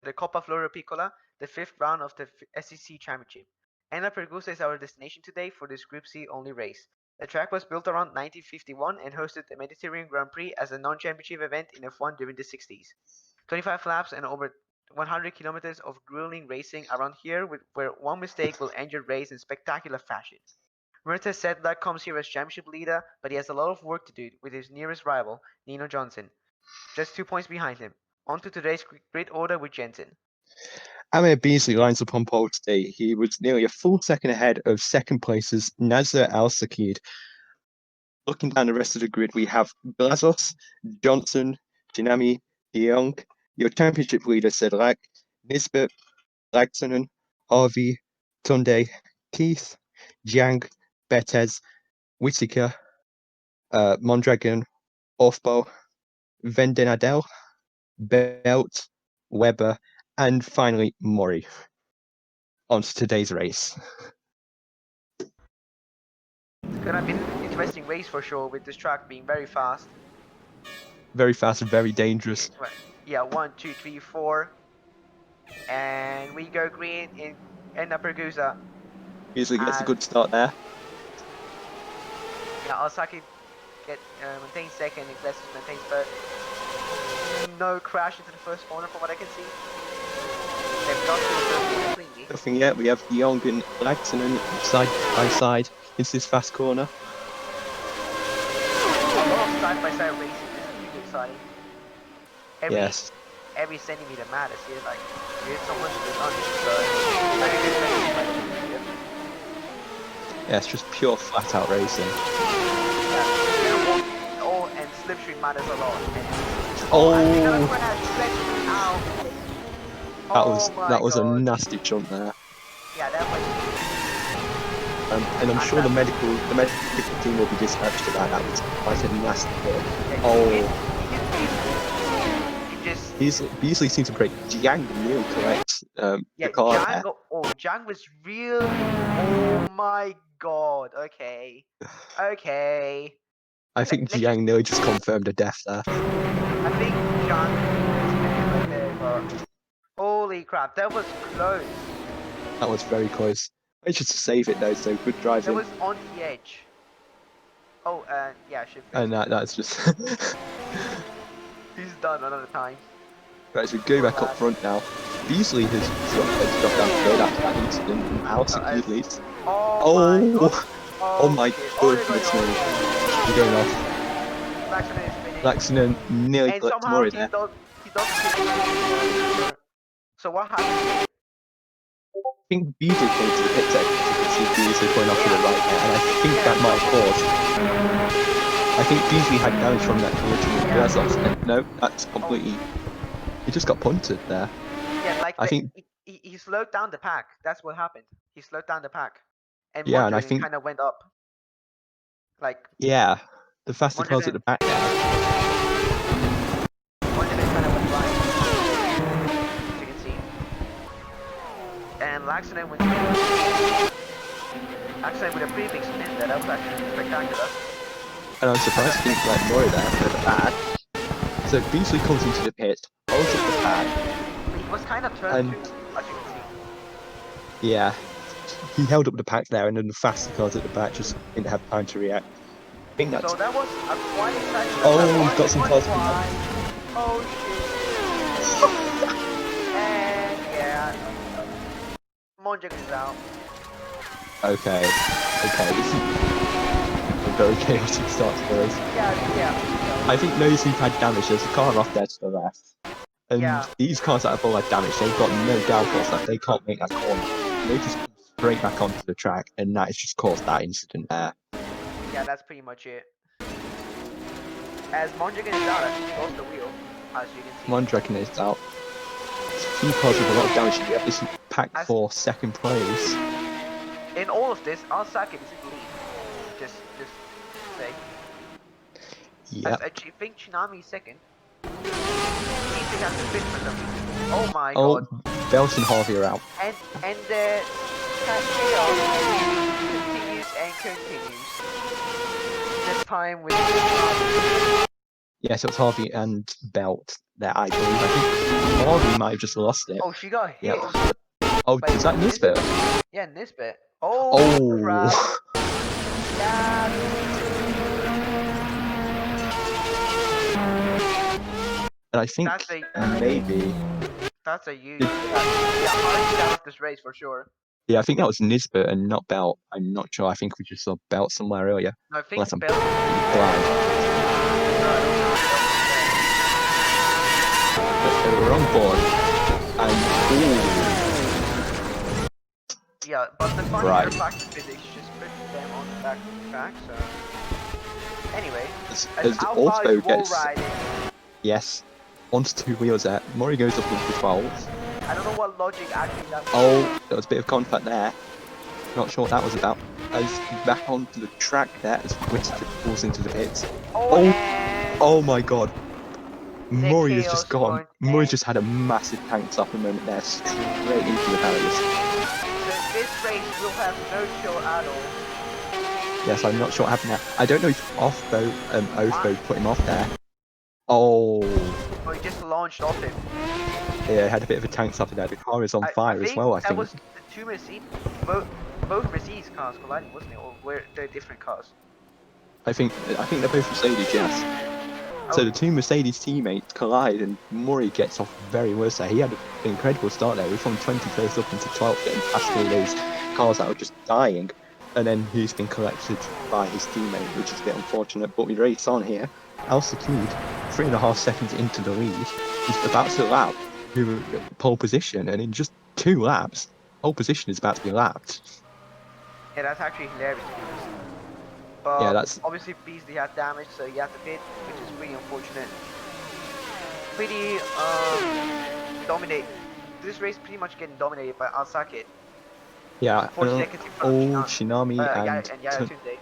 the Coppa Florio Piccola, the fifth round of the SEC Championship. Piccola is our destination today for this Group C only race. The track was built around 1951 and hosted the Mediterranean Grand Prix as a non-championship event in F1 during the 60s. 25 laps and over 100 kilometers of grueling racing around here where one mistake will end your race in spectacular fashion. Mertes Sedlak comes here as championship leader, but he has a lot of work to do with his nearest rival, Nino Johnson, just 2 points behind him. On to today's grid order with Jensen. Amir Beasley lines up on pole today. He was nearly a full second ahead of second places Nazar Al-Sakid. Looking down the rest of the grid, we have Blazos, Johnson, Jinami, Young, your championship leader Sedlak, Nisbet, Lagsonen, Harvey, Tunde, Keith, Jiang, Betez, Whitaker, Mondragon, Orfbo, Vendenadel, Belt, Weber, and finally Mori. On to today's race. It's gonna be an interesting race for sure, with this track being very fast. Very fast and very dangerous. Right. Yeah, 1, 2, 3, 4. And we go green in Pergusa. Beasley gets a good start there. Yeah, Alsaki maintains second, and Iglesias maintains third. No crash into the first corner from what I can see. They've got to the first corner cleanly. Nothing yet. We have Young and Lagsonen side by side into this fast corner. A lot of side-by-side racing. This is really exciting. Every centimeter matters here. Like, here's someone who's on yeah, it's just pure flat-out racing. Yeah, and slipstream matters a lot. That was a nasty jump there. Yeah, that was. And I'm sure the medical team will be dispatched to that. That was quite a nasty hit. Beasley seems to break. Jiang nearly correct. The car there. Jiang was real. Oh my god. Okay. I think Jiang nearly just confirmed a death there. I think Jiang right there, but holy crap, that was close. That was very close. I just to save it though, so good driving. That was on the edge. Oh, yeah, should. And that's just. He's done another time. Right, so we go back up front now. Beasley has dropped down third after that incident. Al-Sakid leads. Oh my goodness me. He's going off. Lagsonen nearly clipped Mori there. He does so what happened? I think Beasley came to the pit exit. You can see Beasley going off to the right there, and I think that might have caused. I think Beasley had damage from that collision with Blazos. No, that's completely. He just got punted there. Yeah, like I think he slowed down the pack. That's what happened. He slowed down the pack, and and I think kind of went up. Like the faster cars at the back there. Mondragon kind of went right, as you can see, and Lagsonen with a pretty big spin there. That was actually spectacular. And I'm surprised he didn't let Mori there for the pad. So Beasley comes into the pit, holds up the pad. He was kind of turned too, as you can see. Yeah, he held up the pack there, and then the faster cars at the back just didn't have time to react. I think that's. So that was a quite exciting. He's got some cars. Oh shit! And yeah, Mondragon is out. Okay, this is a very chaotic start to the race. Yeah. I think Nosey had damage. There's a car off there to the left. And these cars that have all had damage, they've got no downforce, that they can't make that corner. They just break back onto the track, and that has just caused that incident there. Yeah, that's pretty much it. As Mondragon is out, he lost the wheel, as you can see. Mondragon is out. It's a few cars with a lot of damage. You have this pack for second place. In all of this, Al-Sakid is in the lead. Just say. Yeah. I think Tsunami is second. Oh my god. Belt and Harvey are out. And the continues. This time with Yeah, so it's Harvey and Belt there, I believe. I think Morgan might have just lost it. Oh, she got hit. Yeah. Oh, By is that Nisbet? Yeah, Nisbet. Oh, Oh. crap. Yeah. And I think maybe. That's a huge. Yeah, hard to out of this race for sure. Yeah, I think that was Nisbet and not Belt. I'm not sure. I think we just saw Belt somewhere earlier. No, I think Unless I'm Belt. blind. But we're on board. And yeah, but the funny right. fact is they just put them on the back of the track. So anyway, as also gets yes onto two wheels there. Murray goes up into 12. I don't know what logic actually that was. Oh, there was a bit of contact there. Not sure what that was about. As back onto the track there as Whittaker pulls into the pits. Oh my god. Murray has just gone. Murray just had a massive tank stopper moment there, straight into the barriers. So this race will have no show at all. Yes, I'm not sure what happened there. I don't know if Oathbow put him off there. Oh, he just launched off him. Yeah, had a bit of a tank stopper there. The car is on fire as well, I think. That was the two Mercedes, both Mercedes cars colliding, wasn't it? Or were they different cars? I think they're both Mercedes, yes. So the two Mercedes teammates collide and Murray gets off very worse there. He had an incredible start there. We're from 21st up into 12th, getting past all those cars that were just dying. And then he's been collected by his teammate, which is a bit unfortunate. But we race on here. Al Sakid, 3.5 seconds into the lead. He's about to lap to pole position, and in just 2 laps, pole position is about to be lapped. Yeah, that's actually hilarious. But yeah, that's obviously Beasley had damage, so he had to pit, which is pretty unfortunate. Pretty dominate. This race pretty much getting dominated by Al Sakid. Yeah, 40 seconds in front of Shinami and Tunde.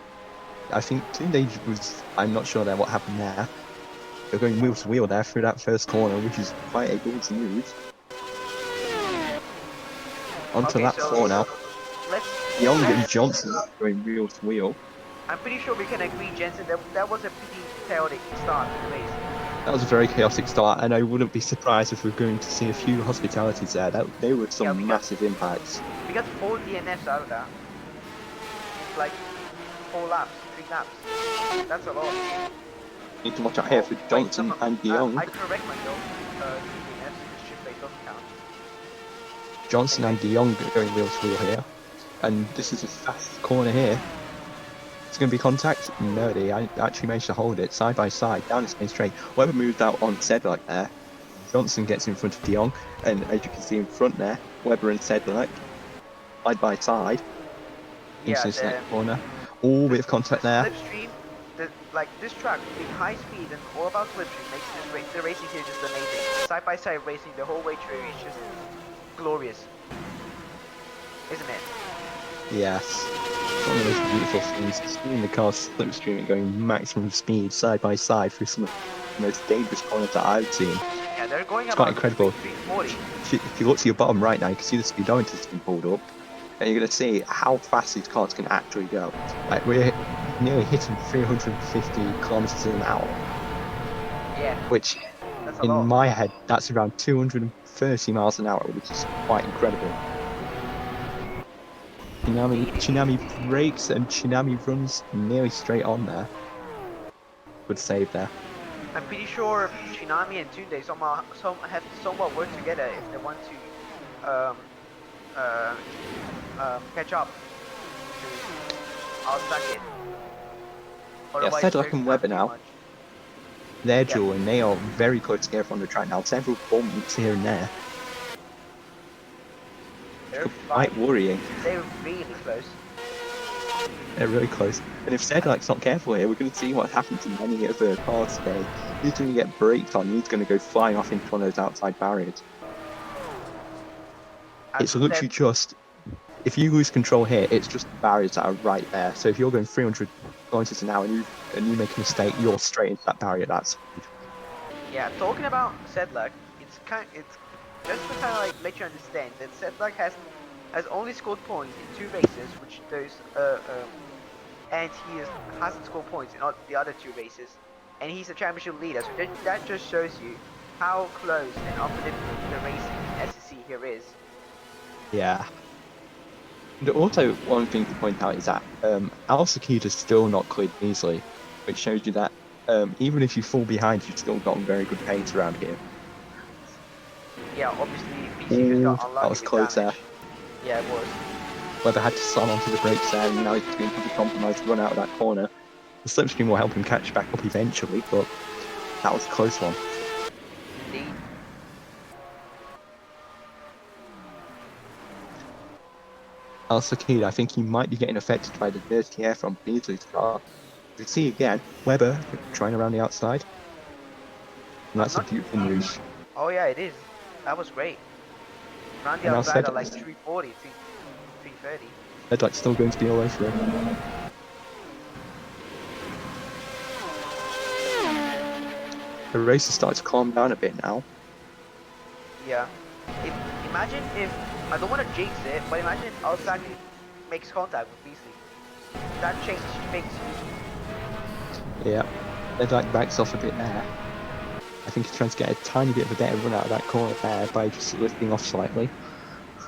I think Tunde was. I'm not sure there what happened there. They're going wheel to wheel there through that first corner, which is quite a ballsy move. Onto lap 4 now. Young and Johnson going wheel to wheel. I'm pretty sure we can agree, Jensen, that was a pretty chaotic start to the race. That was a very chaotic start, and I wouldn't be surprised if we're going to see a few hospitalities there. They were some massive impacts. We got 4 DNFs out of that. Like 4 laps, 3 laps. That's a lot. Need to watch out here for Johnson and De Jong. I correct myself. 3 DNFs, this chip race doesn't count. Johnson and De Jong going wheel to wheel here, and this is a fast corner here. It's going to be contact? No, they actually managed to hold it side by side down its main straight. Webber moved out on Sedlak there. Johnson gets in front of De Jong, and as you can see in front there, Webber and Sedlak side by side into this next corner. All bit of contact there. Slipstream, like this track being high speed and all about slipstream makes the racing here just amazing. Side by side racing the whole way through is just glorious, isn't it? Yes. One of the most beautiful things, seeing the cars slipstreaming going maximum speed side by side through some of the most dangerous corners that I've seen. Yeah, they're going it's quite incredible. If you look to your bottom right now, you can see the speedometer has been pulled up, and you're going to see how fast these cars can actually go. Like, we're nearly hitting 350 kilometers an hour. Yeah. Which, in my head, that's around 230 miles an hour, which is quite incredible. Chinami brakes and Chinami runs nearly straight on there. Good save there. I'm pretty sure Chinami and Tunde have somewhat worked together if they want to catch up to Al Sakid. Yeah, Sedlak and Webber now. They're dueling, they are very close together on the track now. Several bumps here and there. Quite worrying. They're really close. They're really close. And if Sedlak's not careful here, we're going to see what happens to many of the cars today. He's going to get braked on, he's going to go flying off into one of those outside barriers. It's literally just, if you lose control here, it's just the barriers that are right there. So if you're going 300 kilometers an hour and you make a mistake, you're straight into that barrier. That's. Yeah, talking about Sedlak, it's just to kind of like let you understand that Sedlak has only scored points in 2 races, which those and he hasn't scored points in the other 2 races, and he's a championship leader. So that just shows you how close and unpredictable the racing in SEC here is. Yeah. And also, one thing to point out is that Al Sakid is still not cleared easily, which shows you that even if you fall behind, you've still got very good pace around here. Yeah, obviously BC just got Ooh, that unlucky was with close damage. there. Yeah, it was. Weber had to slam onto the brakes there, and now he's going to have a compromised run out of that corner. The slipstream will help him catch back up eventually, but that was a close one. Indeed. Al Sakid, I think he might be getting affected by the dirty air from Beasley's car. You see again, Weber trying around the outside. And that's a beautiful move. Oh yeah, it is. That was great. Round the And outside Al at like 340, 330. Sedlak's still going to be all over him. The race is starting to calm down a bit now. Yeah. Imagine if, I don't want to jinx it, but imagine if Alsaki makes contact with Beasley. That changes things. Yeah, Sedlak backs off a bit there. I think he's trying to get a tiny bit of a better run out of that corner there by just lifting off slightly.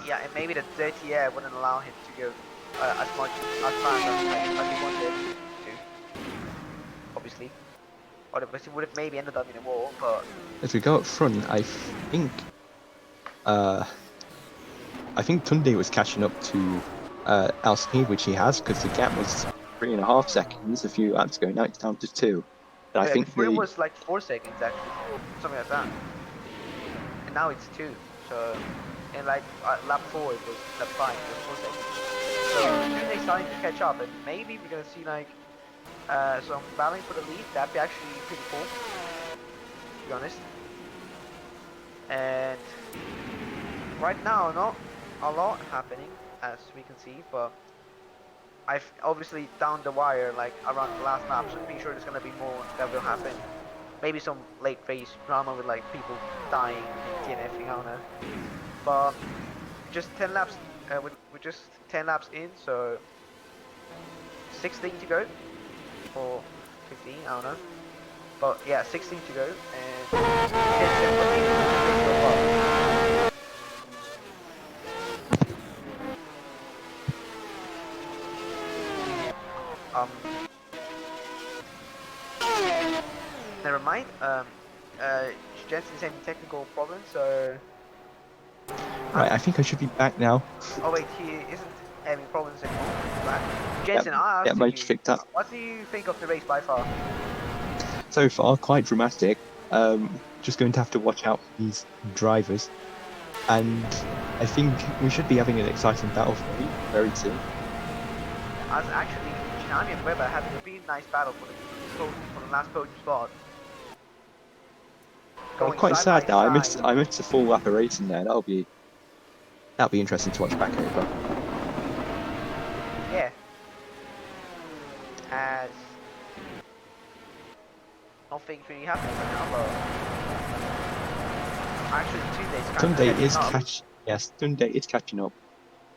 Yeah, and maybe the dirty air wouldn't allow him to go as fast as he wanted to. Obviously. Otherwise he would have maybe ended up in a wall, but... As we go up front, I think Tunde was catching up to Al Sakid, which he has, because the gap was 3.5 seconds a few laps ago. Now it's down to 2. And I think before it was like 4 seconds actually, something like that. And now it's 2. So, and like lap 4 it was lap 5, it was 4 seconds. So Tunde's starting to catch up, and maybe we're gonna see like some battling for the lead. That'd be actually pretty cool, to be honest. And right now, not a lot happening, as we can see, but I've obviously down the wire, like around the last lap, so I'm pretty sure there's gonna be more that will happen. Maybe some late race drama with like people dying and DNFing, I don't know. But just 10 laps, we're just 10 laps in, so 16 to go, or 15, I don't know. But yeah, 16 to go, and never mind. Jensen's having technical problems, so... Right, I think I should be back now. Oh wait, he isn't having problems anymore. But Jensen, I Yeah, asked might picked up. what do you think of the race by far? So far, quite dramatic. Just going to have to watch out for these drivers. And I think we should be having an exciting battle very soon. As actually, Shinami and Weber having a really nice battle for the last podium spot. I'm quite sad now. I missed a full lap of racing there. That'll be interesting to watch back over. Yeah. As nothing really happening right now, but actually Tunde is catching up.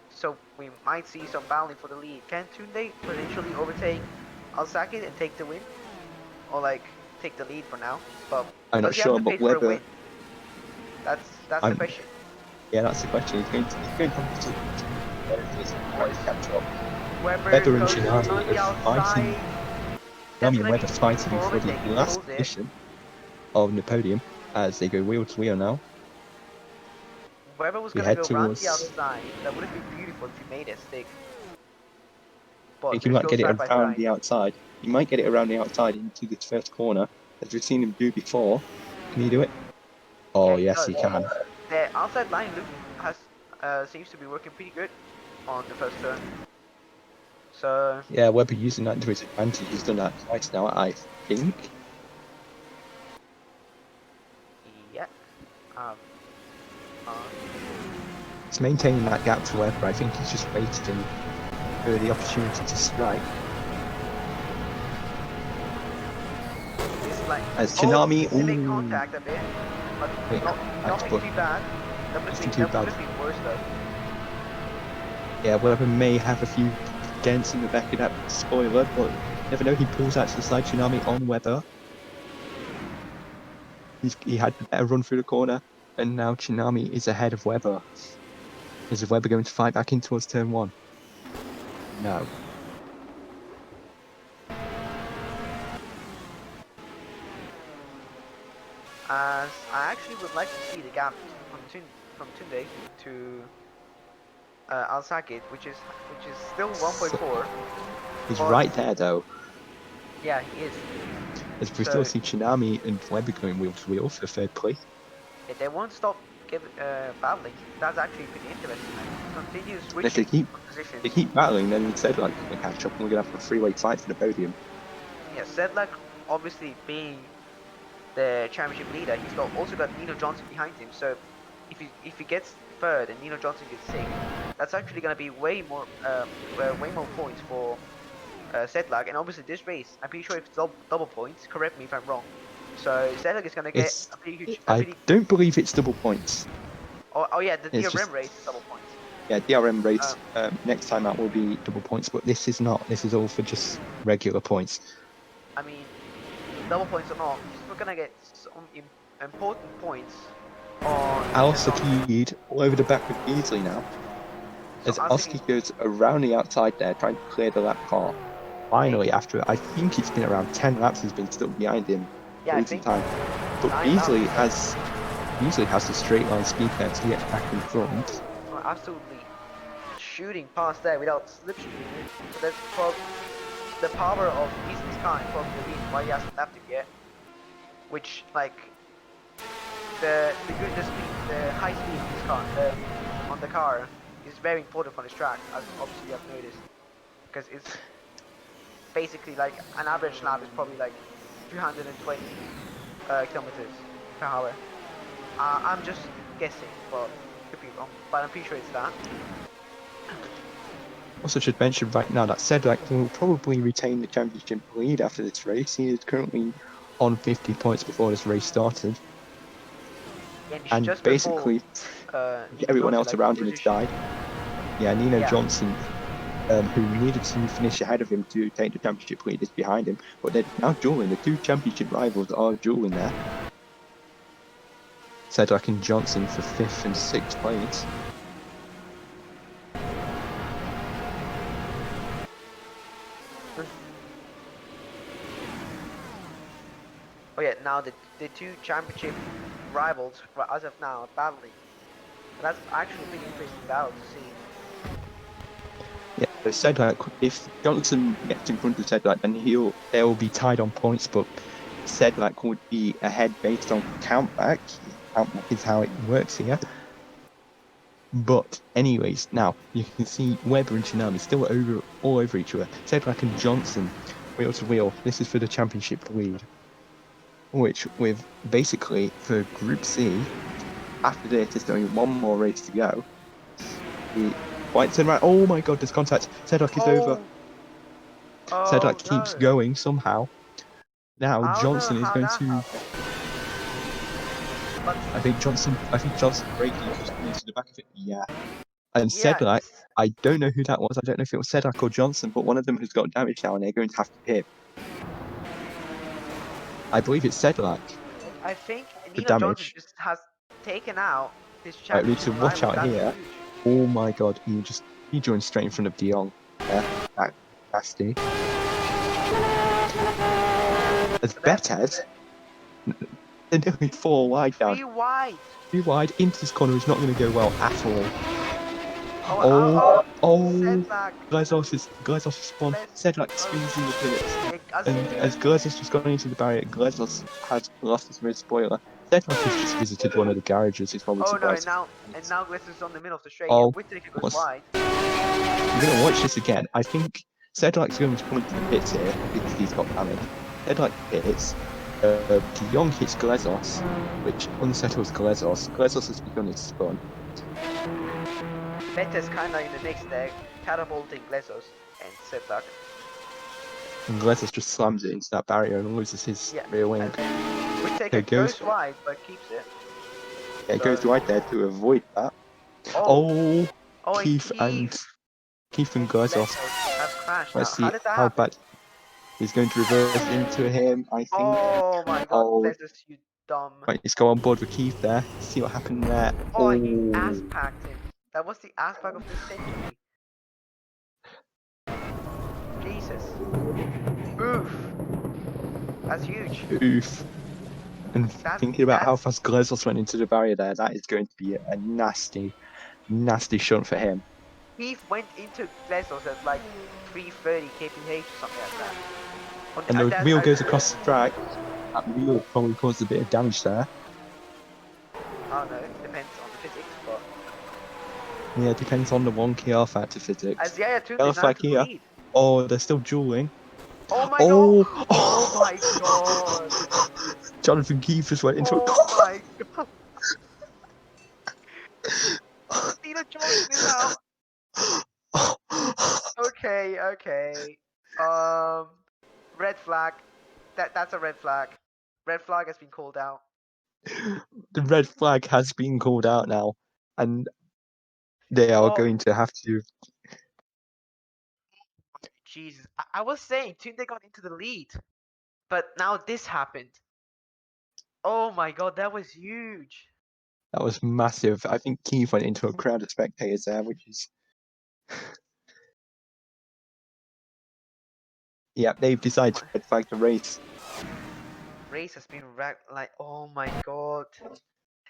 So we might see some battling for the lead. Can Tunde potentially overtake Alsaki and take the win? Or like take the lead for now? But I'm not sure, but Weber. That's the question. Yeah, that's the question. He's going to have to catch up. Weber and Shinami are fighting. Shinami and Weber fighting for the last position of the podium as they go wheel to wheel now. Weber was going to go round the outside. That would have been beautiful if he made it stick. I think he might get it around the outside. He might get it around the outside into this first corner, as we've seen him do before. Can he do it? Oh, yeah, yes, he can. The outside line seems to be working pretty good on the first turn. So yeah, Weber using that to his advantage. He's done that twice now, I think. Yeah. He's maintaining that gap to Weber. I think he's just waiting for the opportunity to strike. As Tsunami, make contact a bit, but nothing too bad. That would have been worse though. Yeah, Weber may have a few dents in the back of that spoiler, but you never know. He pulls out to the side. Tsunami on Weber. he had a better run through the corner, and now Tsunami is ahead of Webber. Is Webber going to fight back in towards turn 1? No. As I actually would like to see the gap from Tunde to Al-Sakid, which is still 1.4. He's right there though. Yeah, he is. As we still see Tsunami and Webber going wheel to wheel for third place. Yeah, they won't stop battling. That's actually pretty interesting. Like, continues switching If positions. they keep battling, then instead like going to catch up and we're going to have a three-way fight for the podium. Yeah, Sedlak obviously being the championship leader, he's also got Nino Johnson behind him. So if he gets third and Nino Johnson gets sixth, that's actually going to be way more points for Sedlak. And obviously this race, I'm pretty sure if it's double points, correct me if I'm wrong. So Sedlak is going to get a pretty huge. I don't believe it's double points. Oh yeah, the DRM race is double points. Yeah, DRM race next time out will be double points, but this is not. This is all for just regular points. I mean, double points or not, we're gonna get some important points on Al-Sakid all over the back with Beasley now. As Oski goes around the outside there, trying to clear the lap car. Finally, after I think it's been around 10 laps, has been still behind him. Yeah, I think. Time. But Beasley has the straight line speed there to get back in front. Oh, absolutely shooting past there without slipstreaming. That's probably the power of Beasley's car and probably the reason why he hasn't left it yet. Which, like, the high speed of this car on the car is very important for this track, as obviously you have noticed, because it's basically like an average lap is probably like 320 kilometers per hour. I'm just guessing, but could be wrong, but I'm pretty sure it's that. Also should mention right now that Sedlak will probably retain the championship lead after this race. He is currently on 50 points before this race started. Yeah, and just basically everyone else around him has died. Yeah, Nino Johnson, who needed to finish ahead of him to take the championship lead, is behind him. But they're now dueling. The two championship rivals are dueling there. Sedlak and Johnson for 5th and 6th place. Oh yeah, now the two championship rivals as of now are battling. That's actually pretty interesting battle to see. Yeah, they said like if Johnson gets in front of Sedlak, then they'll be tied on points, but Sedlak would be ahead based on countback. Countback is how it works here. But anyways, now you can see Webber and Tsunami still all over each other. Sedlak and Johnson wheel to wheel. This is for the championship lead. Which with basically for Group C, after this there's only one more race to go. The white turn around. Oh my god, there's contact. Sedlak is over. Sedlak keeps going somehow. Now Johnson is going to. I think Johnson braking just into the back of it. Yeah. And Sedlak, I don't know who that was. I don't know if it was Sedlak or Johnson, but one of them has got damage now and they're going to have to pit. I believe it's Sedlak. I think Nino Johnson just has taken out this championship. Right, we need to watch out here. Oh my god, he joined straight in front of De Jong. That nasty. As Betted, they're nearly 4 wide down. 3 wide. 3 wide into this corner is not going to go well at all. Glazos is spawned. Sedlak spins in the pivots. And as Glazos just gone into the barrier, Glazos has lost his rear spoiler. Sedlak has just visited one of the garages. He's probably surprised. No, and now Glazos is on the middle of the straight. Whittaker goes wide. We're going to watch this again. I think Sedlak's going to come into the pits here because he's got damage. Sedlak pits. De Jong hits Glazos, which unsettles Glazos. Glazos has begun his spun. Bette's kinda in the mix there, catapulting Glazos and Sedlak. And Glazos just slams it into that barrier and loses his rear wing. Whittaker goes wide but keeps it. Yeah, it goes wide there to avoid that. Keith and Glazos. Let's see how bad. He's going to reverse into him, I think. Oh my god, Glazos, you dumb. Right, let's go on board with Keith there. See what happened there. Oh, he ass packed him. That was the ass pack of the century. Jesus. Oof. That's huge. Oof. And thinking about how That's fast Glezos went into the barrier there, that is going to be a nasty, nasty shunt for him. Heath went into Glesos at like 330 kph or something like that. And the wheel goes across the track. That wheel probably caused a bit of damage there. I don't know, it depends on the physics, but Yeah, it depends on the wonky R factor physics. as Yaya Tunde is Yellow now flag into the here. lead. Oh, they're still dueling. Oh my god! Oh, Oh my god! Jonathan Keith just went into a Oh my god! Tina Johnson is out. Okay, okay. Red flag. That's a red flag. Red flag has been called out. The red flag has been called out now, and they are Oh going to have to. Jesus! I was saying Tunde got into the lead, but now this happened. Oh my god, that was huge. That was massive. I think Keith went into a crowd of spectators there, which is. Yeah, they've decided to red flag the race. Race has been wrecked. Like, oh my god,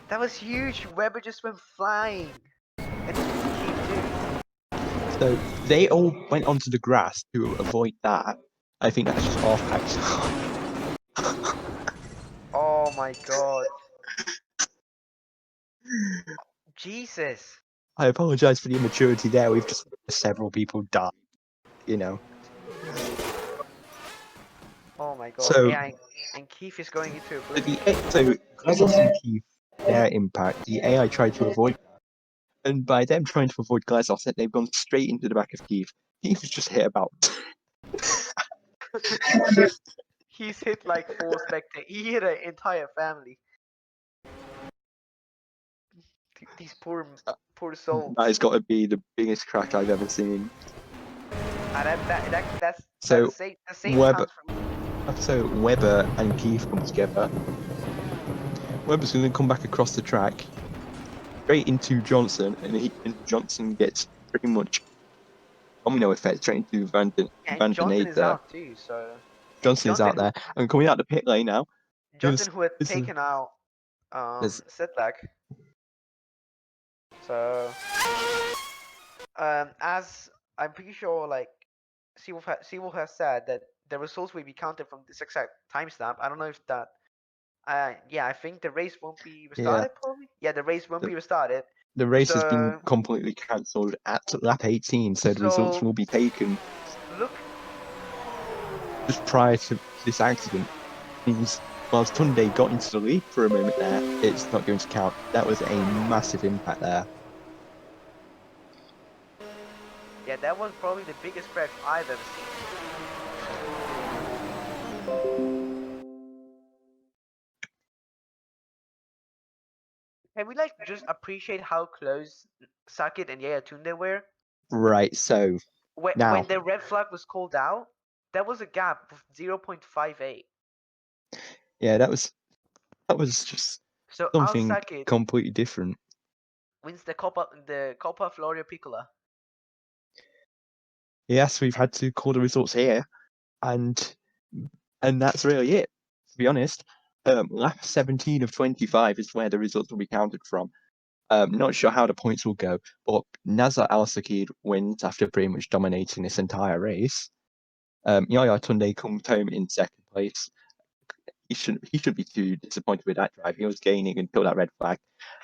that was huge. Weber just went flying, and Keith too. So they all went onto the grass to avoid that. I think that's just off actually. Oh my god, Jesus. I apologise for the immaturity there. We've just several people died, you know. Oh my god, So yeah, and Keith is going into a the boost. so Glazos and Keith, their impact, the AI tried to avoid, and by them trying to avoid Glazos, they've gone straight into the back of Keith. Keith was just hit about. He's hit like 4 spectators. He hit an entire family. These poor souls. That has got to be the biggest crash I've ever seen. That's So the same Weber, counts for me. so Weber and Keith come together. Weber's going to come back across the track, straight into Johnson, and Johnson gets pretty much domino effect straight into And Van Den Johnson Eyck is there. out too. So and Johnson is out there and coming out the pit lane now. Johnson who had This is taken out there's Sedlak. So as I'm pretty sure like Seawolf has said that the results will be counted from this exact timestamp. I don't know if that yeah, I think the race won't be yeah restarted probably. Yeah, the race won't the, be restarted. the race has been So completely cancelled at lap 18, so the results will be taken look, just prior to this accident. Means whilst Tunde got into the lead for a moment there, it's not going to count. That was a massive impact there. yeah, that was probably the biggest crash I've ever seen. Can we like just appreciate how close Sakit and Yaya Tunde were? Right, so now, When the red flag was called out, that was a gap of 0.58. yeah, that was just So Al something Sakit completely different. wins the Coppa Florio Piccola. Yes, we've had to call the results here, and that's really it. To be honest, lap 17 of 25 is where the results will be counted from. Not sure how the points will go, but Nazar Al Sakid wins after pretty much dominating this entire race. Yaya Tunde comes home in second place. He should be too disappointed with that drive. He was gaining until that red flag,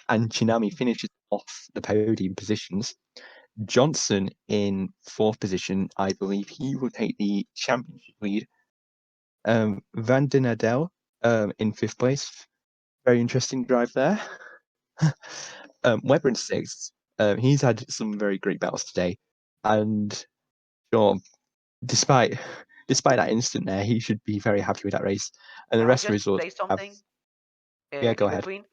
and Chinami finishes off the podium positions. Johnson in fourth position, I believe he will take the championship lead. Van den Adel in fifth place. Very interesting drive there. Weber in sixth. He's had some very great battles today, and sure, despite that instant there, he should be very happy with that race. And the Can I rest of the just results say have. something Yeah, go in ahead. between?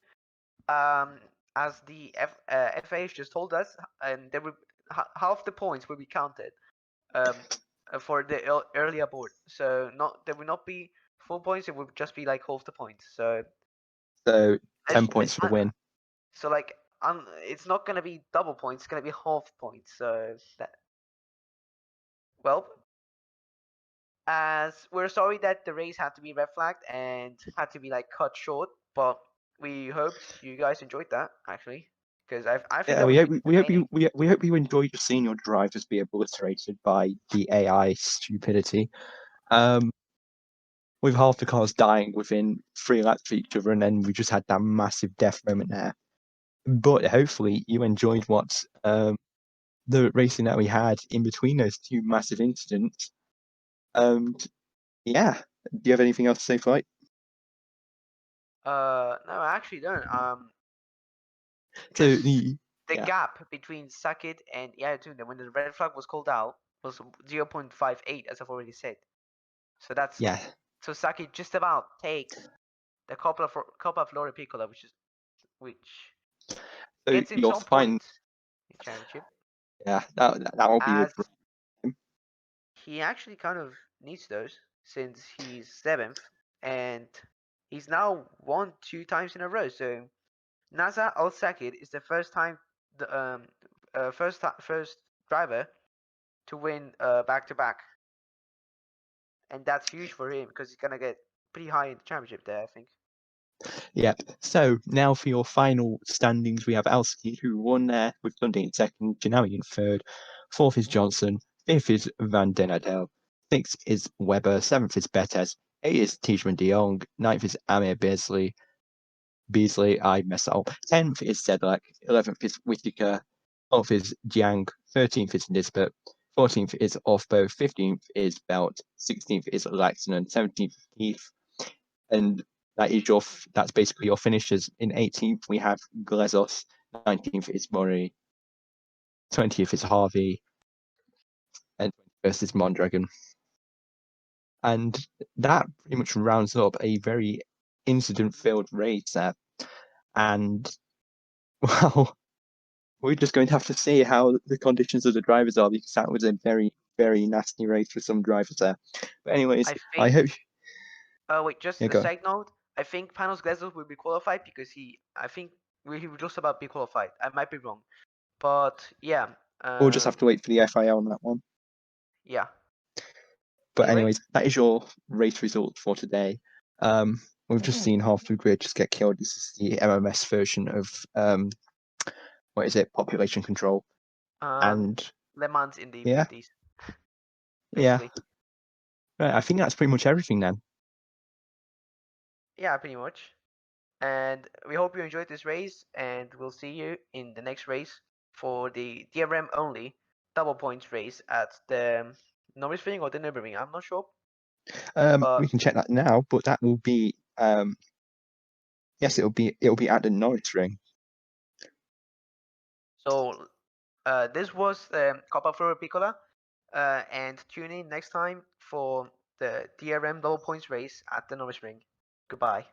As the FAH just told us, and there will half the points will be counted for the early abort. So there will not be full points. It will just be like half the points. So So 10 It's points for the not, win. so like it's not gonna be double points. It's gonna be half points. So that, well, as we're sorry that the race had to be red flagged and had to be like cut short, but we hoped you guys enjoyed that actually, because I think Yeah, that we was hope really we hope entertaining. we hope you enjoyed just seeing your drivers be obliterated by the AI stupidity. With half the cars dying within 3 laps of each other, and then we just had that massive death moment there. But hopefully you enjoyed what the racing that we had in between those two massive incidents. Yeah. Do you have anything else to say, Flight? No, I actually don't. So Because the yeah, gap between Sakit and Yaya when the red flag was called out was 0.58, as I've already said. So that's yeah. so Sakit just about takes the Coppa Florio Piccola, which So gets him you'll some find, points in championship, yeah, that will be a as he actually kind of needs those since he's seventh and he's now won 2 times in a row. So Nasa Al Sakid is the first time the first driver to win back to back, and that's huge for him because he's gonna get pretty high in the championship there, I think. Yep. So now for your final standings, we have Alski, who won there with Dundee in second, Janawi in third, fourth is Johnson, fifth is Van Den Adel, sixth is Weber, seventh is Betes, eighth is Tijman de Jong, ninth is Amir Beasley, I messed up. 10th is Sedlak, 11th is Whittaker, 12th is Jiang, 13th is Nisbet, 14th is Offbow, 15th is Belt, 16th is Laxton, 17th is Keith, and that's basically your finishers. In 18th we have Glezos, 19th is Murray, 20th is Harvey, and 21st is Mondragon. And that pretty much rounds up a very incident-filled race there. And well, we're just going to have to see how the conditions of the drivers are, because that was a very, very nasty race for some drivers there. But anyways, I I hope. think. Wait, just Yeah, a go. side note. I think Panos Glezos will be qualified because I think he will just about be qualified. I might be wrong, but yeah, We'll just have to wait for the FIL on that one. yeah. But Anyway, anyways, that is your race result for today. We've just seen half the grid just get killed. This is the MMS version of what is it? Population control. And Le Mans in the yeah, 50s, yeah. basically. Right, I think that's pretty much everything then. Yeah, pretty much. And we hope you enjoyed this race, and we'll see you in the next race for the DRM only double points race at the Nürburgring or the Nürburgring. I'm not sure, but We can check that now, but that will be yes, it'll be at the Norris ring. so this was Coppa Florio Piccola, and tune in next time for the DRM double points race at the Nürburgring. Goodbye.